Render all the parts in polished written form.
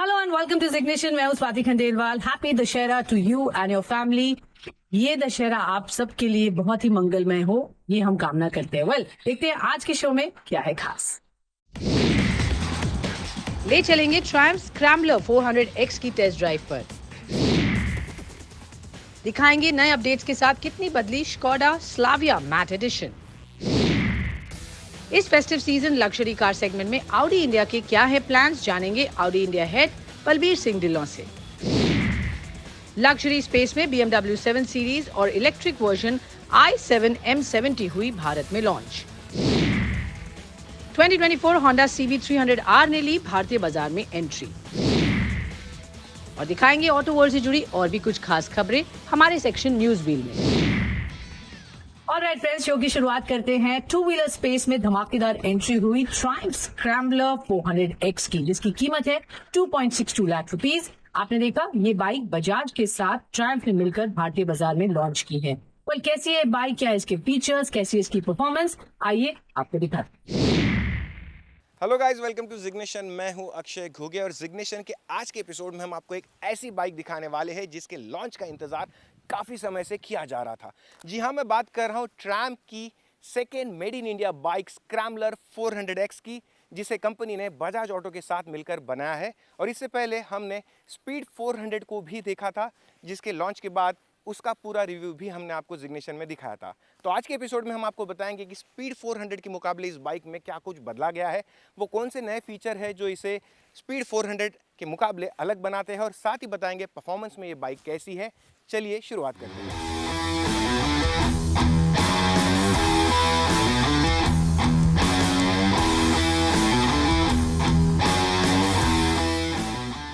Hello and welcome to Ignition. मैं हूं Swati Khandelwal. Happy Dussehra to you and your family. ये दशहरा आप सबके लिए बहुत ही मंगलमय हो, ये हम कामना करते हैं। देखते हैं आज के शो में क्या है खास। ले चलेंगे ट्रायम्फ स्क्रैम्बलर 400X की टेस्ट ड्राइव पर। दिखाएंगे नए अपडेट्स के साथ कितनी बदली स्कोडा स्लाविया मैट एडिशन। इस festive season luxury car segment में ऑडी इंडिया के क्या है प्लान्स, जानेंगे Audi India head Balbir Singh Dhillon से। लग्जरी स्पेस में BMW 7 सीरीज और इलेक्ट्रिक वर्जन i7 M70 हुई भारत में लॉन्च। 2024 होंडा CB300R ने ली भारतीय बाजार में एंट्री। और दिखाएंगे ऑटो वर्ल्ड से जुड़ी और भी कुछ खास खबरें हमारे सेक्शन न्यूज व्हील में। ऑलराइट फ्रेंड्स, शो की शुरुआत करते हैं। टू व्हीलर स्पेस में धमाकेदार एंट्री हुई ट्रायम्फ स्क्रैम्बलर 400X की, जिसकी कीमत है 2.62 लाख रुपीस। आपने देखा, ये बाइक बजाज के साथ ट्रायम्फ ने मिलकर भारतीय बाजार में लॉन्च की है। कैसी है बाइक, क्या है इसके फीचर्स, कैसी है इसकी परफॉर्मेंस, आइए आपको दिखाते हैं। हेलो गाइस, वेलकम टू जिग्नेशन। मैं हूं अक्षय घुगे और जिग्नेशन के आज के एपिसोड में हम आपको एक ऐसी बाइक दिखाने वाले हैं जिसके लॉन्च का इंतजार काफ़ी समय से किया जा रहा था। जी हाँ, मैं बात कर रहा हूं ट्रायम्फ की second made in India bike scrambler 400X की, जिसे कंपनी ने बजाज ऑटो के साथ मिलकर बनाया है। और इससे पहले हमने स्पीड 400 को भी देखा था, जिसके लॉन्च के बाद उसका पूरा रिव्यू भी हमने आपको जिग्नेशन में दिखाया था। तो आज के एपिसोड में हम आपको बताएंगे कि स्पीड 400 के मुकाबले इस बाइक में क्या कुछ बदला गया है, वो कौन से नए फीचर है जो इसे स्पीड 400 के मुकाबले अलग बनाते हैं, और साथ ही बताएंगे परफॉर्मेंस में ये बाइक कैसी है। चलिए शुरुआत करते हैं।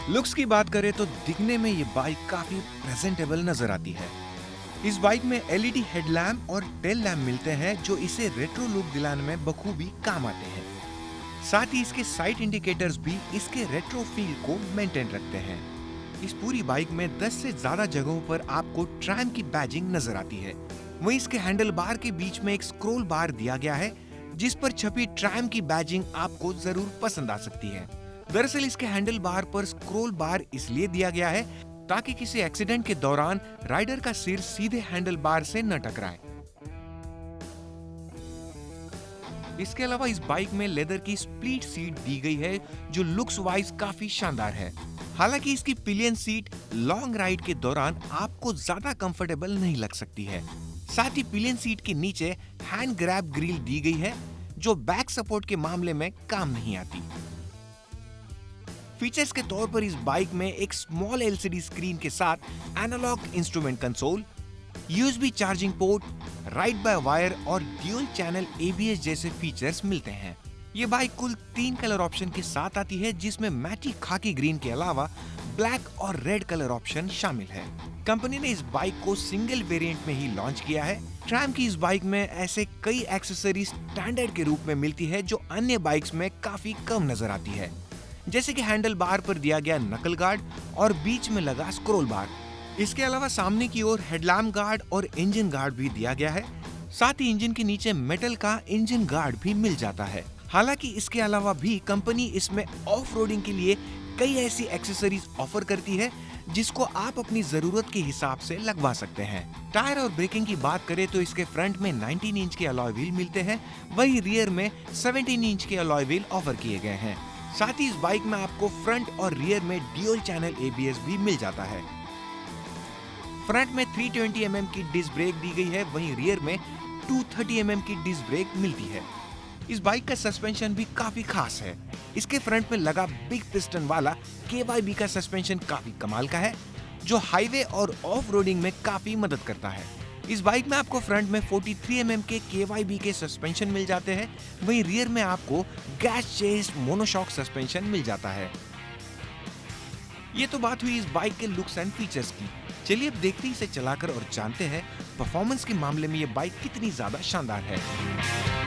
लुक्स की बात करें तो दिखने में ये बाइक काफी प्रेजेंटेबल नजर आती है। इस बाइक में LED हेडलैम्प और टेल लैम्प मिलते हैं जो इसे रेट्रो लुक दिलाने में बखूबी काम आते हैं। साथ ही इसके साइड इंडिकेटर्स भी इसके रेट्रो फील को मेंटेन रखते हैं। इस पूरी बाइक में 10 से ज्यादा जगहों पर आपको ट्रायम्फ की बैजिंग नजर आती है। वहीं इसके हैंडल बार के बीच में एक स्क्रोल बार दिया गया है, जिस पर छपी ट्रायम्फ की बैजिंग आपको जरूर पसंद आ सकती है। दरअसल इसके हैंडल बार पर स्क्रोल बार इसलिए दिया गया है ताकि किसी एक्सीडेंट के दौरान राइडर का सिर सीधे हैंडल बार से न टकराए। इसके अलावा इस बाइक में लेदर की स्प्लिट सीट दी गई है, जो लुक्स वाइज काफी शानदार है। हालांकि इसकी पिलियन सीट लॉन्ग राइड के दौरान आपको ज्यादा कंफर्टेबल नहीं लग सकती है। साथ ही पिलियन सीट के नीचे हैंड ग्रैब ग्रिल दी गई है, जो बैक सपोर्ट के मामले में काम नहीं आती। फीचर्स के तौर पर इस बाइक में एक स्मॉल LCD स्क्रीन के साथ analogue instrument console, USB charging port, ride by wire और ड्यूल चैनल ABS जैसे फीचर्स मिलते हैं। ये बाइक कुल 3 कलर ऑप्शन के साथ आती है, जिसमें मैटी खाकी ग्रीन के अलावा ब्लैक और रेड कलर ऑप्शन शामिल है। कंपनी ने इस बाइक को सिंगल वेरिएंट में ही लॉन्च किया है। ट्रायम्फ की इस बाइक में ऐसे कई एक्सेसरीज स्टैंडर्ड के रूप में मिलती है जो अन्य बाइक्स में काफी कम नजर आती है, जैसे कि हैंडल बार पर दिया गया नकल गार्ड और बीच में लगा स्क्रोल बार। इसके अलावा सामने की ओर हेडलैम्प गार्ड और इंजन गार्ड भी दिया गया है। साथ ही इंजन के नीचे मेटल का इंजन गार्ड भी मिल जाता है। हालांकि इसके अलावा भी कंपनी इसमें ऑफ रोडिंग के लिए कई ऐसी एक्सेसरीज ऑफर करती है, जिसको आप अपनी जरूरत के हिसाब से लगवा सकते हैं। टायर और ब्रेकिंग की बात करें तो इसके फ्रंट में 19 इंच के अलॉय व्हील मिलते हैं, वहीं रियर में 17 इंच के अलॉय व्हील ऑफर किए गए हैं। साथ ही इस बाइक में आपको फ्रंट और रियर में ड्यूल चैनल ABS भी मिल जाता है। फ्रंट में 320 mm की डिस्क ब्रेक दी गई है, वहीं रियर में 230 mm की डिस्क ब्रेक मिलती है। इस बाइक का सस्पेंशन भी काफी खास है। इसके फ्रंट में लगा बिग पिस्टन वाला KYB का सस्पेंशन काफी कमाल का है, जो हाईवे और ऑफ रोडिंग में काफी मदद करता है। इस बाइक में आपको फ्रंट में 43 mm के KYB के सस्पेंशन मिल जाते हैं, वहीं रियर में आपको गैस चेस्ट मोनोशॉक सस्पेंशन मिल जाता है। ये तो बात हुई इस बाइक के लुक्स एंड फीचर्स की। चलिए अब देखते ही इसे चलाकर और जानते हैं परफॉर्मेंस के मामले में ये बाइक कितनी ज्यादा शानदार है।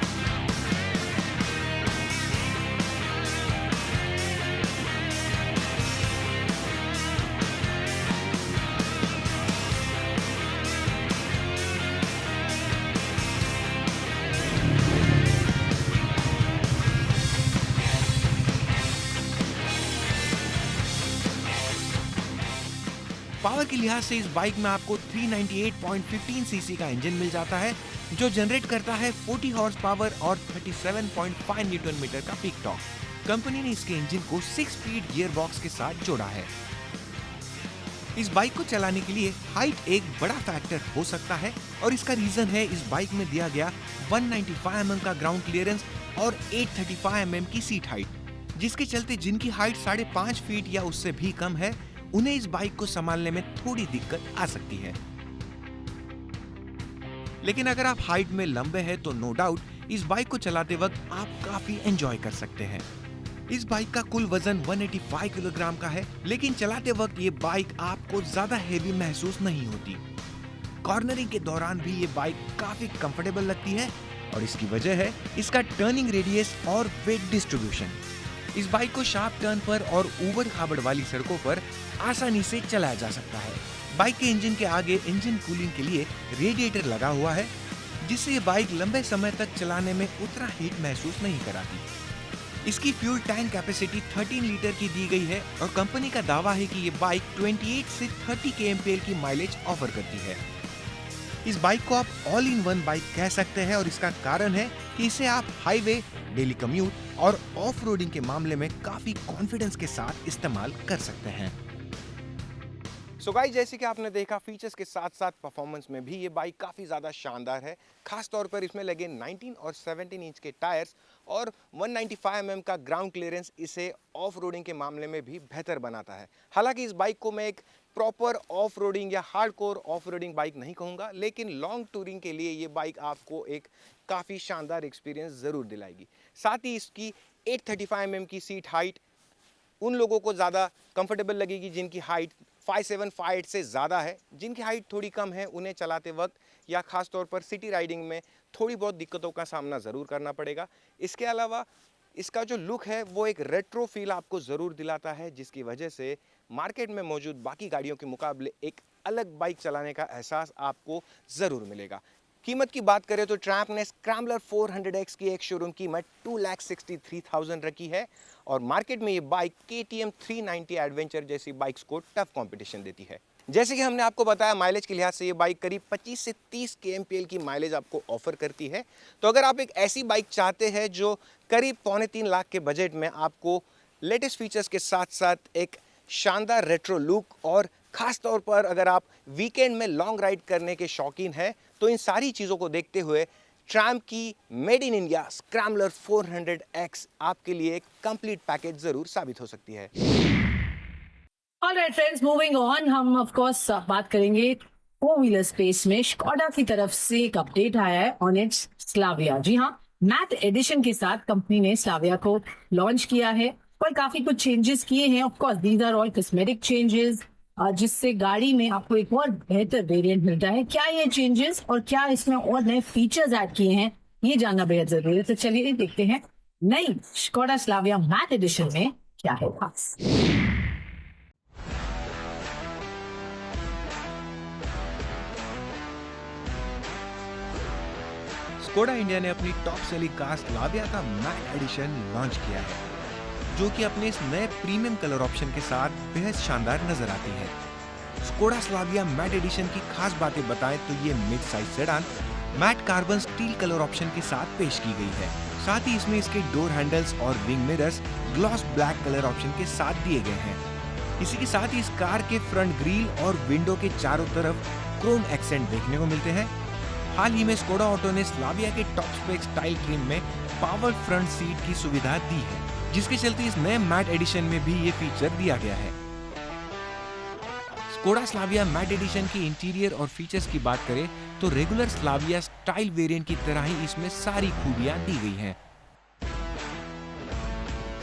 पावर के लिहाज से इस बाइक में आपको 398.15 सीसी का इंजन मिल जाता है, जो जनरेट करता है 40 हॉर्स पावर और 37.5 न्यूटन मीटर का पीक टॉर्क। कंपनी ने इसके इंजन को 6 स्पीड गियर बॉक्स के साथ जोड़ा है। इस बाइक को चलाने के लिए हाइट एक बड़ा फैक्टर हो सकता है और इसका रीजन है इस बाइक में दिया गया 195 mm का ग्राउंड क्लियरेंस और 835 mm की सीट हाइट, जिसके चलते जिनकी हाइट 5.5 फीट या उससे भी कम है उन्हें इस बाइक को संभालने में थोड़ी दिक्कत आ सकती है। लेकिन अगर आप हाइट में लंबे हैं तो नो डाउट इस बाइक को चलाते वक्त आप काफी एंजॉय कर सकते हैं। इस बाइक का कुल वजन 185 किलोग्राम का है, लेकिन चलाते वक्त ये बाइक आपको ज्यादा हेवी महसूस नहीं होती। कॉर्नरिंग के दौरान भी ये बाइक काफी कंफर्टेबल लगती है और इसकी वजह है इसका टर्निंग रेडियस और वेट डिस्ट्रीब्यूशन। इस बाइक को शार्प टर्न पर और ऊबड़ खाबड़ वाली सड़कों पर आसानी से चलाया जा सकता है। बाइक के इंजन के आगे इंजन कूलिंग के लिए रेडिएटर लगा हुआ है, जिससे ये बाइक लंबे समय तक चलाने में उतना हीट महसूस नहीं कराती। इसकी फ्यूल टैंक कैपेसिटी 13 लीटर की दी गई है और कंपनी का दावा है कि ये बाइक 28 से 30 kmpl की माइलेज ऑफर करती है। इस बाइक को आप ऑल इन वन बाइक कह सकते हैं और इसका कारण है कि इसे आप हाईवे, डेली कम्यूट और ऑफ रोडिंग के मामले में काफी कॉन्फिडेंस के साथ इस्तेमाल कर सकते हैं। सो गाइस, जैसे कि आपने देखा फीचर्स के साथ साथ परफॉर्मेंस में भी ये बाइक काफ़ी ज़्यादा शानदार है। खास तौर पर इसमें लगे 19 और 17 इंच के टायर्स और 195 mm का ग्राउंड क्लियरेंस इसे ऑफ रोडिंग के मामले में भी बेहतर बनाता है। हालांकि इस बाइक को मैं एक प्रॉपर ऑफ रोडिंग या हार्डकोर ऑफ रोडिंग बाइक नहीं कहूँगा, लेकिन लॉन्ग टूरिंग के लिए ये बाइक आपको एक काफ़ी शानदार एक्सपीरियंस ज़रूर दिलाएगी। साथ ही इसकी 835 mm की सीट हाइट उन लोगों को ज़्यादा कंफर्टेबल लगेगी जिनकी हाइट 5'7", 5'8" से ज़्यादा है। जिनकी हाइट थोड़ी कम है उन्हें चलाते वक्त या ख़ास तौर पर सिटी राइडिंग में थोड़ी बहुत दिक्कतों का सामना ज़रूर करना पड़ेगा। इसके अलावा इसका जो लुक है वो एक रेट्रो फील आपको ज़रूर दिलाता है, जिसकी वजह से मार्केट में मौजूद बाकी गाड़ियों के मुकाबले एक अलग बाइक चलाने का एहसास आपको ज़रूर मिलेगा। कीमत की बात करें तो ट्रैम्प ने स्क्रैम्बलर 400X की एक शोरूम कीमत 2,63,000 रखी है और मार्केट में ये बाइक KTM 390 एडवेंचर जैसी बाइक्स को टफ कंपटीशन देती है। जैसे कि हमने आपको बताया, माइलेज के लिहाज से ये बाइक करीब 25 से 30 kmpl की माइलेज आपको ऑफर करती है। तो अगर आप एक ऐसी बाइक चाहते हैं जो करीब 2.25 लाख के बजट में आपको लेटेस्ट फीचर्स के साथ साथ एक शानदार रेट्रो लुक और ख़ास तौर पर अगर आप वीकेंड में लॉन्ग राइड करने के शौकीन हैं, तो इन सारी चीज़ों को देखते हुए ट्रैम्प की made in India scrambler 400X आपके लिए एक कंप्लीट पैकेज ज़रूर साबित हो सकती है। ऑलराइट फ्रेंड्स, मूविंग ऑन, हम ऑफ कोर्स बात करेंगे फोर व्हीलर स्पेस में स्कोडा की तरफ से एक अपडेट आया है ऑन इट्स स्लाविया। जी हाँ, मैट एडिशन के साथ कंपनी ने स्लाविया को लॉन्च किया है और काफी कुछ चेंजेस किए हैं। Of course these are all cosmetic changes, जिससे गाड़ी में आपको एक और बेहतर वेरिएंट मिलता है। क्या ये चेंजेस और क्या इसमें और नए फीचर्स ऐड किए हैं, ये जानना बेहद जरूरी है। तो चलिए देखते हैं नई स्कोडा स्लाविया मैट एडिशन में क्या है खास। स्कोडा इंडिया ने अपनी टॉप सेलिंग कार स्लाविया का मैट एडिशन लॉन्च किया है, जो कि अपने इस नए प्रीमियम कलर ऑप्शन के साथ बेहद शानदार नजर आती है। स्कोडा स्लाविया मैट एडिशन की खास बातें बताएं तो ये mid size sedan matte carbon steel colour option के साथ पेश की गई है। साथ ही इसमें इसके डोर हैंडल्स और wing mirrors gloss black colour option के साथ दिए गए हैं। इसी के साथ ही इस कार के फ्रंट ग्रिल और विंडो के चारों तरफ क्रोम एक्सेंट देखने को मिलते हैं। हाल ही में स्कोडा ऑटो ने स्लाविया के टॉप स्पेक स्टाइल ट्रिम में पावर फ्रंट सीट की सुविधा दी है, जिसके चलते इस नए मैट एडिशन में भी ये फीचर दिया गया है। स्कोडा स्लाविया मैट एडिशन की इंटीरियर और फीचर्स की बात करें तो रेगुलर स्लाविया स्टाइल वेरिएंट की तरह ही इसमें सारी खूबियां दी गई हैं।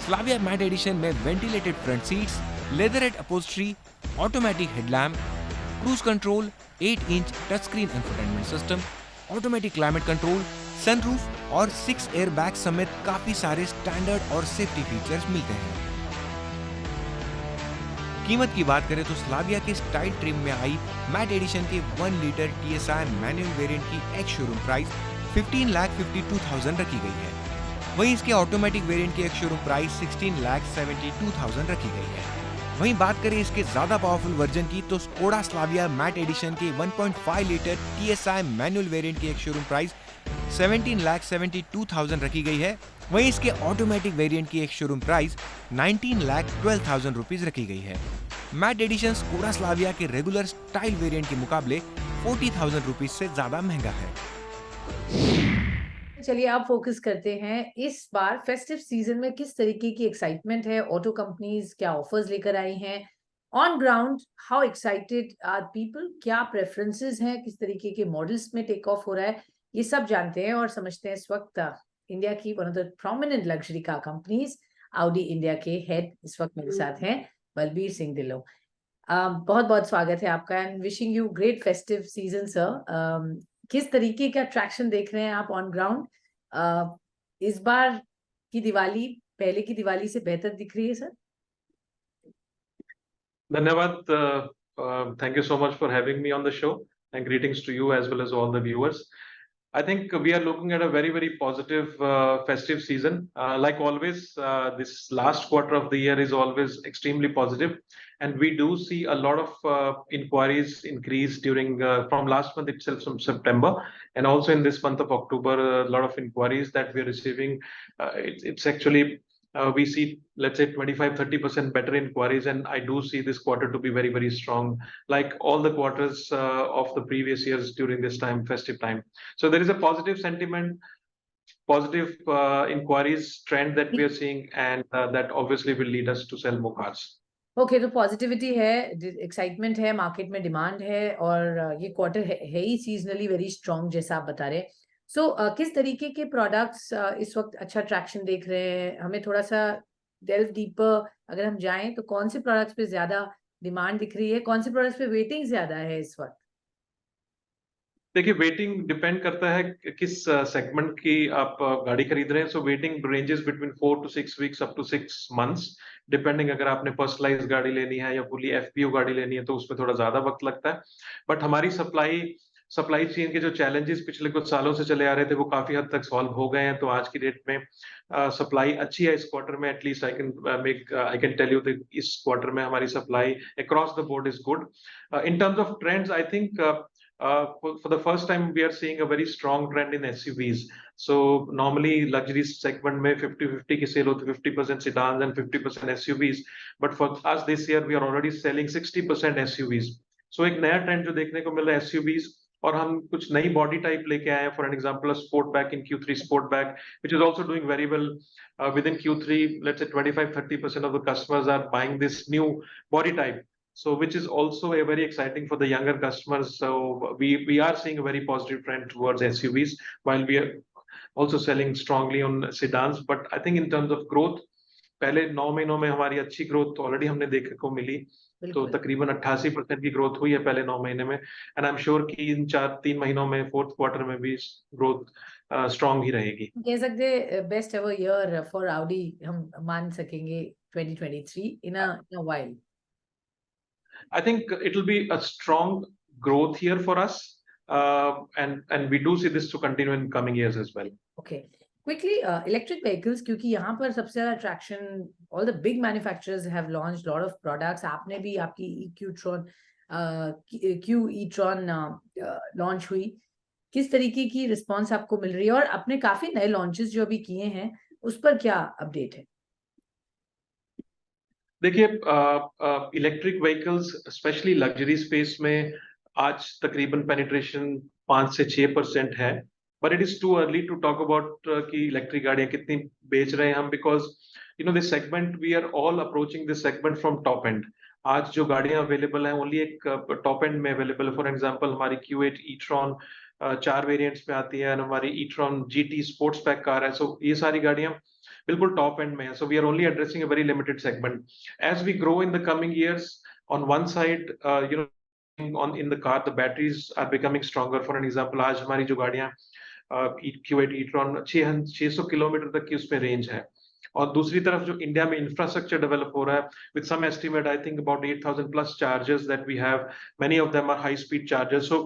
स्लाविया मैट एडिशन में ventilated front seats, leatherette upholstery, automatic headlamp, cruise control, 8 inch touch screen infotainment system, automatic climate control, sunroof और 6 एयरबैग समेत काफी सारे स्टैंडर्ड और सेफ्टी फीचर्स मिलते हैं। कीमत की बात करें तो स्लाविया के स्टाइल ट्रिम में आई मैट एडिशन के 1 लीटर TSI मैनुअल वेरिएंट की एक्स शोरूम प्राइस 15,52,000 रखी गई है। वहीं इसके ऑटोमेटिक वेरिएंट की एक्स शोरूम प्राइस 16,72,000 रखी गई है। वहीं बात करें इसके ज्यादा पावरफुल वर्जन की तो स्कोडा स्लाविया मैट एडिशन के 1.5 लीटर TSI मैनुअल वेरिएंट की एक शोरूम प्राइस 17,72,000 रखी गई है। वहीं इसके ऑटोमेटिक वेरिएंट की एक शोरूम प्राइस 19,12,000 रुपीज रखी गई है। मैट एडिशन स्कोडा स्लाविया के रेगुलर स्टाइल वेरिएंट के मुकाबले 40,000 रुपीज से ज्यादा महंगा है। चलिए अब फोकस करते हैं इस बार फेस्टिव सीजन में किस तरीके की एक्साइटमेंट है, ऑटो कंपनीज क्या ऑफर्स लेकर आई हैं, on ground how excited are people, क्या प्रेफरेंसेस हैं, किस तरीके के मॉडल्स में टेक ऑफ हो रहा है, ये सब जानते हैं और समझते हैं इस वक्त इंडिया की one of the prominent luxury car companies Audi India के हेड इस वक्त मेरे साथ हैं बलबीर सिंह ढिल्लों। बहुत बहुत स्वागत है आपका and wishing you great festive season sir. किस तरीके का ट्रैक्शन देख रहे हैं आप ऑन ग्राउंड? इस बार की दिवाली पहले की दिवाली से बेहतर दिख रही है सर? धन्यवाद. Thank you so much for having me on the show, and greetings to you as well as all the viewers. I think we are looking at a very, very positive festive season. Like always, this last quarter of the year is always extremely positive, and we do see a lot of inquiries increase during from last month itself, from September, and also in this month of October, a lot of inquiries that we are receiving. It's actually we see, let's say, 25-30% better inquiries, and I do see this quarter to be very, very strong, like all the quarters of the previous years during this time, festive time. So there is a positive sentiment, positive inquiries trend that we are seeing, and that obviously will lead us to sell more cars. Okay, तो positivity है, excitement है, market में demand है और ये quarter है ही seasonally very strong जैसा आप बता रहे हैं। सो किस तरीके के प्रोडक्ट्स इस वक्त अच्छा ट्रैक्शन देख रहे हैं? हमें थोड़ा सा डेल्व डीपर अगर हम जाएं तो कौन से प्रोडक्ट्स पे ज्यादा डिमांड दिख रही है, कौन से प्रोडक्ट्स पे वेटिंग ज्यादा है इस वक्त? देखिए, वेटिंग डिपेंड करता है किस सेगमेंट की आप गाड़ी खरीद रहे हैं. So waiting ranges between 4 to 6 weeks up to 6 months, depending. अगर आपने पर्सनलाइज गाड़ी लेनी है या फुली FPU गाड़ी लेनी है तो उसमें थोड़ा ज्यादा वक्त लगता है. बट हमारी सप्लाई चेन के जो चैलेंजेस पिछले कुछ सालों से चले आ रहे थे वो काफी हद तक सॉल्व हो गए हैं. तो आज की डेट में सप्लाई अच्छी है इस क्वार्टर में. At least I can tell you that इस क्वार्टर में हमारी supply across the board is good. In terms of trends, I think for the first time we are seeing a very strong trend in SUVs. So normally luxury segment में 50-50 की sale होती है, 50% sedans and 50% SUVs. But for us this year we are already selling 60% SUVs. So एक नया trend जो देखने को मिल रहा है SUVs, और हम कुछ नई बॉडी टाइप लेके आए हैं. For an example, Sportback in Q3 Sportback which is also doing very well. Within Q3, let's say 25-30% of the customers are buying this new body type. So which is also a very exciting for the younger customers. So we are seeing a very positive trend towards SUVs, while we are also selling strongly on sedans. But I think in terms of growth, पहले 9 महीनों में हमारी अच्छी growth already हमने देखने को मिली. तो तकरीबन 88% की ग्रोथ हुई है पहले 9 महीने में. एंड आई एम श्योर कि इन 3 महीनों में, फोर्थ क्वार्टर में भी ग्रोथ स्ट्रांग ही रहेगी. कह सकते best ever year for Audi हम मान सकेंगे 2023 in a while. I think it will be a strong growth year for us, and we do see this to continue in coming years as well. Okay. Quickly, electric vehicles, क्योंकि यहाँ पर सबसे ज़्यादा attraction, all the big manufacturers have launched a lot of products. आपने भी आपकी Q e-tron launch हुई. किस तरीके की रिस्पॉन्स आपको मिल रही है और अपने काफी नए लॉन्चेस जो अभी किए हैं उस पर क्या अपडेट है? देखिए, electric vehicles specially luxury space में आज तकरीबन पेनिट्रेशन 5 से 6% है. But it is too early to talk about कि इलेक्ट्रिक गाड़ियां कितनी बेच रहे हैं हम, because you know this segment, we are all approaching this segment from top end. आज जो गाड़ियां अवेलेबल हैं ओनली एक टॉप एंड में अवेलेबल है. फॉर एग्जांपल, हमारी Q8 e-tron 4 वेरिएंट्स में आती है, और हमारी e-tron GT sports pack car है. सो ये सारी गाड़ियां बिल्कुल टॉप एंड में है. So we are only addressing a very limited segment. As we grow in the coming years, on one side you know in the car the batteries are becoming stronger. For an example, आज हमारी जो गाड़ियां Q8 e-tron 600 kilometre तक की उसमें range है. और दूसरी तरफ जो इंडिया में इंफ्रास्ट्रक्चर डेवलप हो रहा है, with some estimate I think about 8,000 plus chargers that we have, many of them are high speed chargers. So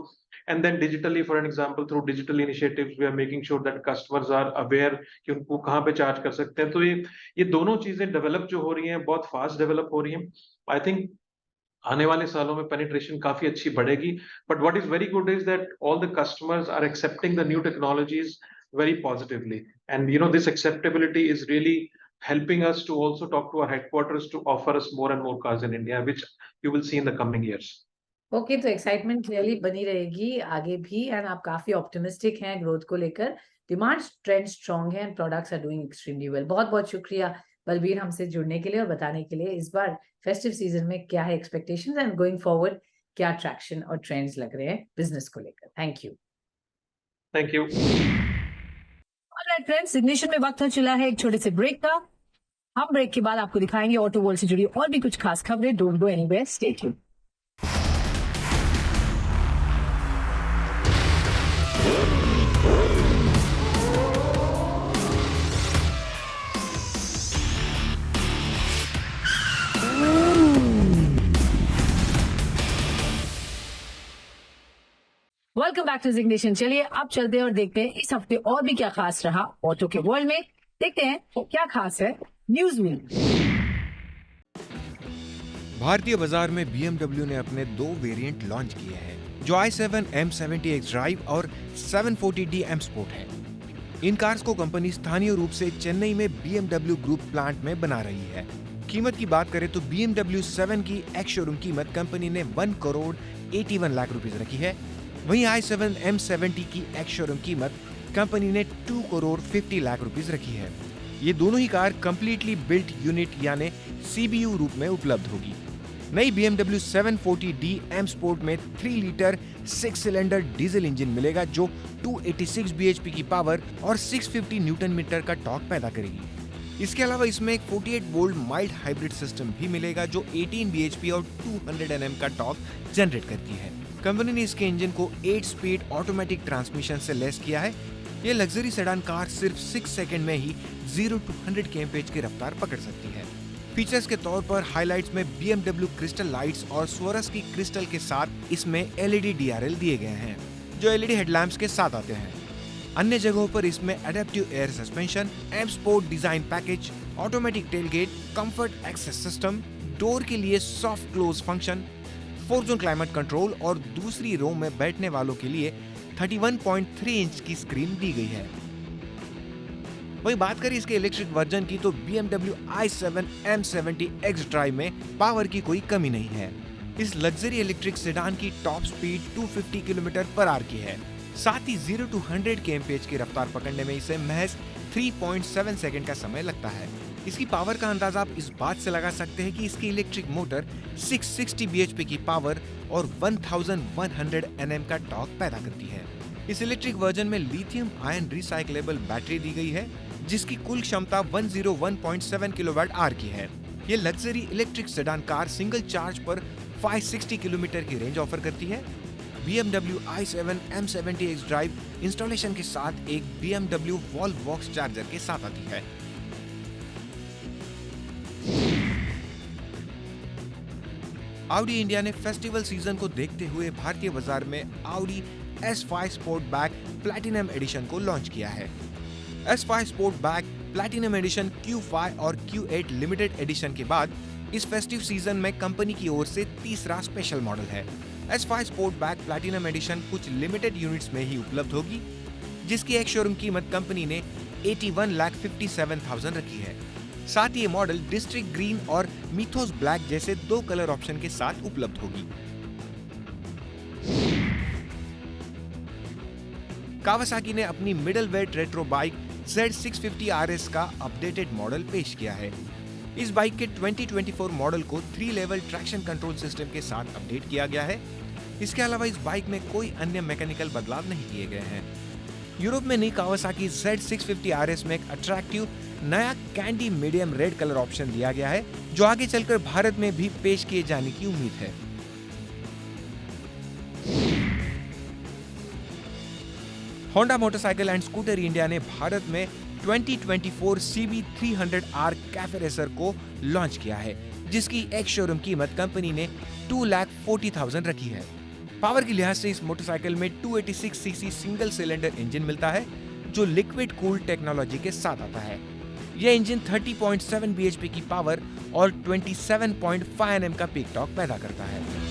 And then digitally, for an example, through digital initiatives, we are making sure that customers are aware कि उनको कहाँ पे charge कर सकते हैं। तो ये दोनों चीजें डेवलप जो हो रही हैं, बहुत फास्ट डेवलप हो रही हैं। आई थिंक आने वाले सालों में पेनिट्रेशन काफी अच्छी बढ़ेगी। But what is very good is that all the customers are accepting the new technologies very positively, and this acceptability is really helping us to also talk to our headquarters to offer us more and more cars in India, which you will see in the coming years. Okay, तो excitement clearly बनी रहेगी आगे भी, and आप काफी optimistic हैं growth को लेकर। डिमांड ट्रेंड स्ट्रांग है and products are doing extremely well. बहुत बहुत शुक्रिया बलबीर हमसे जुड़ने के लिए और बताने के लिए इस बार फेस्टिव सीजन में क्या है एक्सपेक्टेशंस एंड गोइंग फॉरवर्ड क्या ट्रैक्शन और ट्रेंड्स लग रहे हैं बिजनेस को लेकर। Thank you. Thank you. Alright friends, ignition में वक्त हो चला है एक छोटे से ब्रेक का। हम ब्रेक के बाद आपको दिखाएंगे ऑटो वर्ल्ड से जुड़ी और भी कुछ खास खबरें। Don't go anywhere, stay tuned. Welcome back to Ignition. चलिए अब चलते हैं और देखते हैं इस हफ्ते और भी क्या खास रहा ऑटो के वर्ल्ड में। देखते हैं क्या खास है न्यूज में। भारतीय बाजार में BMW ने अपने 2 वेरिएंट लॉन्च किए हैं, जो i7 M70 X-Drive और 740D M Sport है। इन कार्स को कंपनी स्थानीय रूप से चेन्नई में BMW ग्रुप प्लांट में बना रही है। कीमत की बात करें तो BMW 7 की एक्स शोरूम कीमत कंपनी ने 1 करोड़ 81 लाख रुपए रखी है। वहीं i7 M70 की एक्स शोरूम कीमत कंपनी ने 2 करोड़ 50 लाख रुपीस रखी है। ये दोनों ही कार कंप्लीटली बिल्ट यूनिट यानी CBU रूप में उपलब्ध होगी। नई BMW 740D M Sport में 3 लीटर 6 सिलेंडर डीजल इंजन मिलेगा, जो 286 bhp की पावर और 650 न्यूटन मीटर का टॉर्क पैदा करेगी। इसके अलावा इसमें एक 48 वोल्ट माइल्ड हाइब्रिड सिस्टम भी मिलेगा, जो 18 bhp और 200 Nm का टॉर्क जनरेट करती है। कंपनी ने इसके इंजन को 8 स्पीड ऑटोमेटिक ट्रांसमिशन से लेस किया है। ये लग्जरी सेडान कार सिर्फ 6 सेकंड में ही 0 to 100 kmph की रफ्तार पकड़ सकती है। फीचर्स के तौर पर हाइलाइट्स में BMW क्रिस्टल लाइट्स और स्वरस्की क्रिस्टल के साथ इसमें LED DRL दिए गए हैं, जो LED हेडलैम्प्स के साथ आते हैं। अन्य जगहों पर इसमें adaptive air suspension, M Sport design package, automatic tailgate, comfort access system, door के लिए soft close function, 4 zone climate control और दूसरी रो में बैठने वालों के लिए 31.3 इंच की स्क्रीन दी गई है। वही बात करें इसके इलेक्ट्रिक वर्जन की तो BMW i7 M70 X-Drive में पावर की कोई कमी नहीं है। इस लग्जरी इलेक्ट्रिक सेडान की टॉप स्पीड 250 km/h की है। साथ ही 0 to 100 kmph की रफ्तार पकड़ने में इसे महज 3.7 सेकंड का समय लगता है। इसकी पावर का अंदाजा आप इस बात से लगा सकते हैं कि इसकी इलेक्ट्रिक मोटर 660 bhp की पावर और 1100 Nm का टॉर्क पैदा करती है। इस इलेक्ट्रिक वर्जन में लिथियम आयन रिसाइक्लेबल बैटरी दी गई है, जिसकी कुल क्षमता 101.7 kWh की है। ये luxury electric sedan car single charge पर 560 किलोमीटर की रेंज ऑफर करती है। BMW i7 M70 X-Drive installation के साथ एक BMW वॉल बॉक्स चार्जर के साथ आती है। Audi इंडिया ने फेस्टिवल सीजन को देखते हुए भारतीय बाजार में Audi S5 Sportback platinum edition को लॉन्च किया है। S5 Sportback platinum addition Q5 और Q8 लिमिटेड एडिशन के बाद इस फेस्टिव सीजन में कंपनी की ओर से तीसरा स्पेशल मॉडल है। S5 Sportback प्लैटिनम एडिशन कुछ लिमिटेड यूनिट्स में ही उपलब्ध होगी, जिसकी एक शोरूम कीमत कंपनी ने 81,57,000 रखी है। साथ ही ये मॉडल डिस्ट्रिक्ट ग्रीन और मिथोस ब्लैक जैसे 2 कलर ऑप्शन के साथ उपलब्ध होगी। कावासाकी ने अपनी middle wait retro bike Z650 RS का अपडेटेड मॉडल पेश किया है। इस बाइक के 2024 मॉडल को 3 लेवल ट्रैक्शन कंट्रोल सिस्टम के साथ अपडेट किया गया है। इसके अलावा इस बाइक में कोई अन्य मैकेनिकल बदलाव नहीं किए गए हैं। यूरोप में नई कावासाकी Z650 RS में एक अट्रैक्टिव नया candy medium red colour option दिया गया है, जो आगे चलकर भारत में भी पेश किए जाने की उम्मीद है। Honda motorcycle and scooter India ने भारत में 2024 CB300R कैफे रेसर को लॉन्च किया है, जिसकी एक शोरूम कीमत कंपनी ने 2,40,000 रखी है। पावर की लिहाज से इस मोटरसाइकिल में 286 सीसी सिंगल सिलेंडर इंजन मिलता है जो लिक्विड कूल टेक्नोलॉजी के साथ आता है। यह इंजन 30.7 bhp की पावर और 27.5 Nm का पीक टॉर्क पैदा करता है।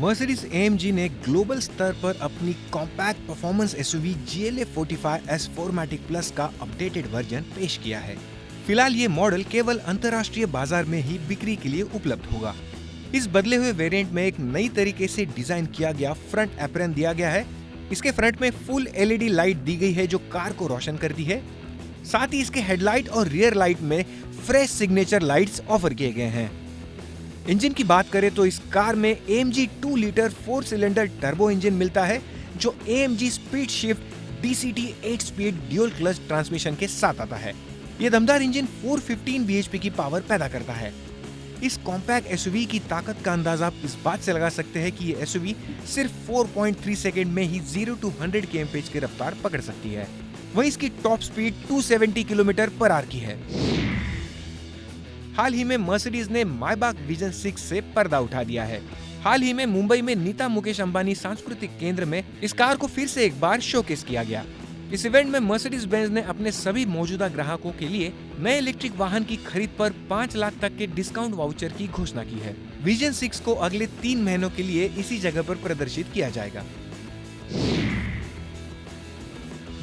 मर्सिडीज AMG ने ग्लोबल स्तर पर अपनी compact performance SUV GLA 45S 4MATIC Plus का अपडेटेड वर्जन पेश किया है। फिलहाल ये मॉडल केवल अंतर्राष्ट्रीय बाजार में ही बिक्री के लिए उपलब्ध होगा। इस बदले हुए वेरिएंट में एक नई तरीके से डिजाइन किया गया फ्रंट एप्रन दिया गया है। इसके फ्रंट में फुल LED लाइट दी गई है जो कार को रोशन करती है। साथ ही इसके हेडलाइट और रियर लाइट में फ्रेश सिग्नेचर लाइट्स ऑफर किए गए हैं। इंजन की बात करें तो इस कार में AMG 2 litre 4 cylinder turbo engine मिलता है जो AMG speed shift DCT 8 speed dual clutch transmission के साथ आता है। यह दमदार इंजन 415 bhp की पावर पैदा करता है। इस कॉम्पैक्ट एसयूवी की ताकत का अंदाजा आप इस बात से लगा सकते हैं कि ये एसयूवी सिर्फ 4.3 सेकंड में ही 0 to 100 kmph की रफ्तार पकड़ सकती है। वहीं इसकी टॉप स्पीड 270 km/h की है। हाल ही में मर्सिडीज ने मायबाक विजन 6 से पर्दा उठा दिया है। हाल ही में मुंबई में नीता मुकेश अंबानी सांस्कृतिक केंद्र में इस कार को फिर से एक बार शोकेस किया गया। इस इवेंट में मर्सिडीज बेंज ने अपने सभी मौजूदा ग्राहकों के लिए नए इलेक्ट्रिक वाहन की खरीद पर 5 लाख तक के डिस्काउंट वाउचर की घोषणा की है। विजन 6 को अगले 3 महीनों के लिए इसी जगह पर प्रदर्शित किया जाएगा।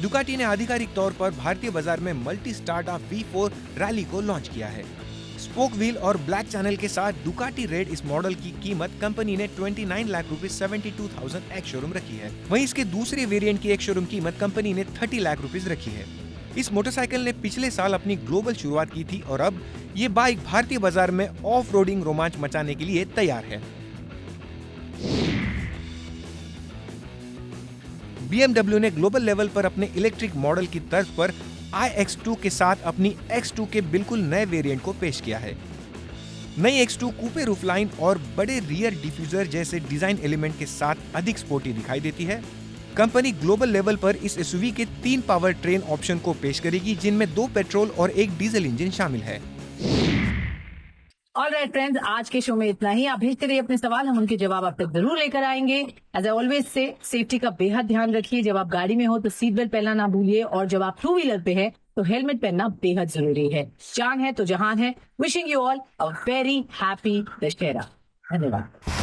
डुकाटी ने आधिकारिक तौर पर भारतीय बाजार में मल्टी स्टार्टा V4 रैली को लॉन्च किया है। स्पोक व्हील और ब्लैक चैनल के साथ डुकाटी रेड इस मॉडल की कीमत कंपनी ने 29 लाख रुपए 72,000 एक शोरूम रखी है। वहीं इसके दूसरे वेरिएंट की एक शोरूम कीमत कंपनी ने 30 लाख रुपीस रखी है। इस मोटरसाइकिल ने पिछले साल अपनी ग्लोबल शुरुआत की थी और अब ये बाइक भारतीय बाजार में ऑफ रोडिंग रोमांच मचाने के लिए तैयार है। BMW ने ग्लोबल लेवल पर अपने इलेक्ट्रिक मॉडल की तर्ज पर iX2 के साथ अपनी X2 के बिल्कुल नए वेरिएंट को पेश किया है। नई X2 कूपे रूफलाइन और बड़े रियर डिफ्यूजर जैसे डिजाइन एलिमेंट के साथ अधिक स्पोर्टी दिखाई देती है। कंपनी ग्लोबल लेवल पर इस एसयूवी के 3 पावर ट्रेन ऑप्शन को पेश करेगी जिनमें 2 पेट्रोल और 1 डीजल इंजन शामिल है। ऑलराइट फ्रेंड्स, आज के शो में इतना ही। आप भेजते रहिए अपने सवाल, हम उनके जवाब आप तक जरूर लेकर आएंगे। As I always say, safety का बेहद ध्यान रखिए। जब आप गाड़ी में हो तो सीट बेल्ट पहनना ना भूलिए और जब आप 2 व्हीलर पे है तो हेलमेट पहनना बेहद जरूरी है। जान है तो जहान है। Wishing you all a very happy Dussehra. धन्यवाद।